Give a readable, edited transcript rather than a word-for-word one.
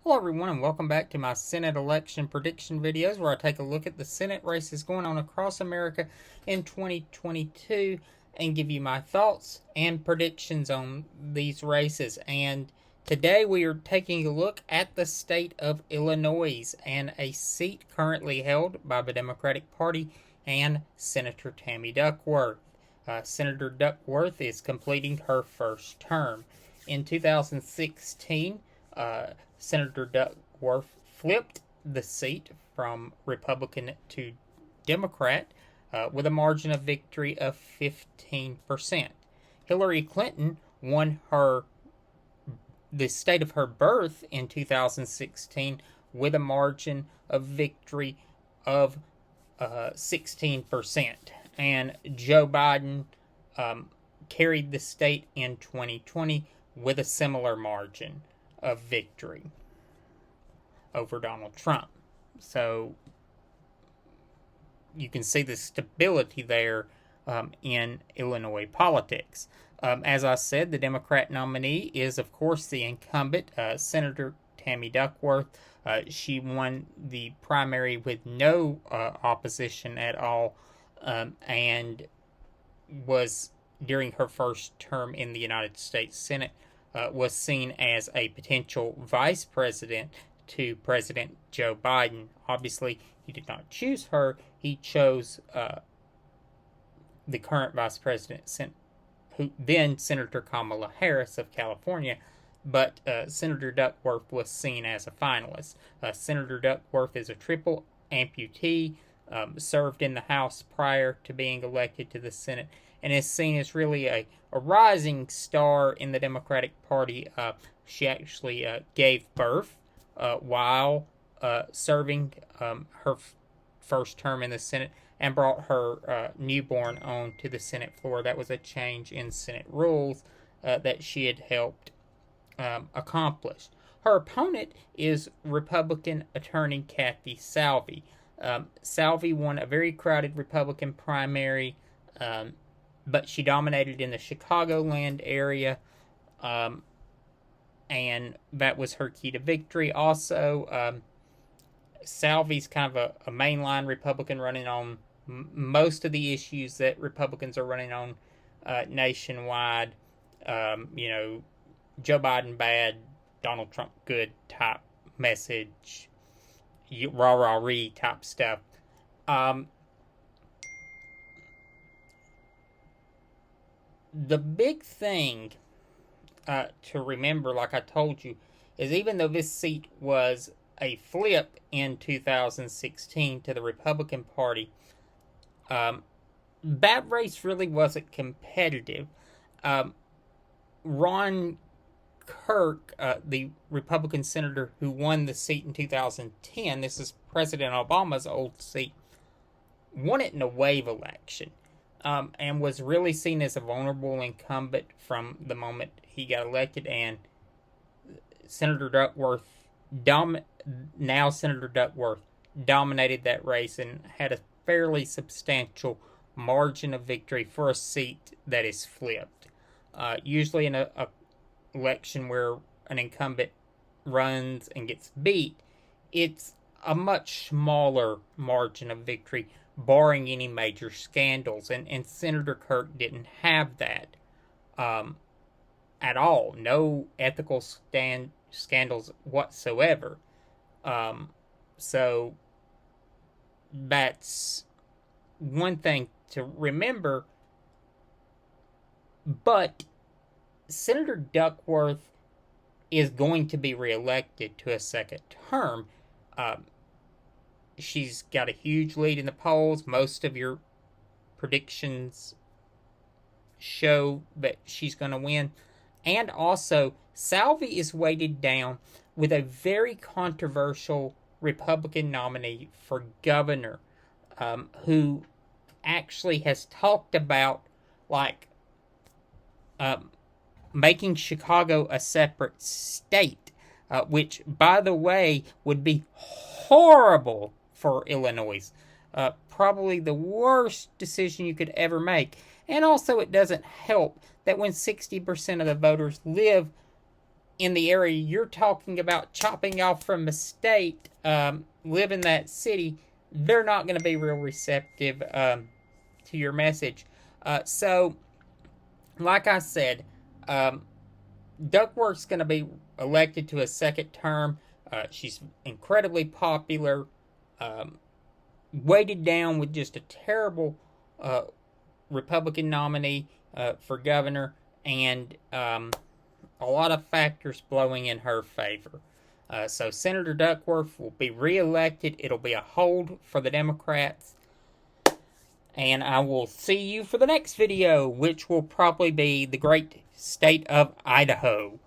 Hello everyone and welcome back to my Senate election prediction videos where I take a look at the Senate races going on across America in 2022 and give you my thoughts and predictions on these races. And today we are taking a look at the state of Illinois and a seat currently held by the Democratic Party and Senator Tammy Duckworth. Senator Duckworth is completing her first term. In 2016, Senator Duckworth flipped the seat from Republican to Democrat with a margin of victory of 15%. Hillary Clinton won the state of her birth in 2016 with a margin of victory of 16%. And Joe Biden carried the state in 2020 with a similar margin of victory over Donald Trump. So you can see the stability there in Illinois politics. As I said, the Democrat nominee is, of course, the incumbent, Senator Tammy Duckworth. She won the primary with no opposition at all, and was, during her first term in the United States Senate, was seen as a potential vice president to President Joe Biden. Obviously, he did not choose her. He chose the current vice president, then Senator Kamala Harris of California, but Senator Duckworth was seen as a finalist. Senator Duckworth is a triple amputee, served in the House prior to being elected to the Senate, and is seen as really a rising star in the Democratic Party. She actually gave birth while serving her first term in the Senate, and brought her newborn on to the Senate floor. That was a change in Senate rules that she had helped accomplish. Her opponent is Republican attorney Kathy Salvi. Salvi won a very crowded Republican primary, but she dominated in the Chicagoland area, and that was her key to victory. Also, Salvi's kind of a mainline Republican running on most of the issues that Republicans are running on nationwide. Joe Biden bad, Donald Trump good type message, rah rah ree type stuff. The big thing to remember, like I told you, is even though this seat was a flip in 2016 to the Republican Party, that race really wasn't competitive. Ron Kirk, the Republican senator who won the seat in 2010, this is President Obama's old seat, won it in a wave election, and was really seen as a vulnerable incumbent from the moment he got elected. And Senator Duckworth, now Senator Duckworth, dominated that race and had a fairly substantial margin of victory for a seat that is flipped. Usually in a election where an incumbent runs and gets beat, it's a much smaller margin of victory, barring any major scandals. And Senator Kirk didn't have that at all. No ethical scandals whatsoever. So that's one thing to remember. But Senator Duckworth is going to be reelected to a second term. She's got a huge lead in the polls. Most of your predictions show that she's going to win. And also, Salvi is weighted down with a very controversial Republican nominee for governor, who actually has talked about, like, making Chicago a separate state, which, by the way, would be horrible for Illinois. Probably the worst decision you could ever make. And also, it doesn't help that when 60% of the voters live in the area you're talking about chopping off from the state live in that city, they're not going to be real receptive to your message. So, like I said, Duckworth's going to be elected to a second term. She's incredibly popular, weighted down with just a terrible Republican nominee for governor, and a lot of factors blowing in her favor. So Senator Duckworth will be reelected. It'll be a hold for the Democrats. And I will see you for the next video, which will probably be the great state of Idaho.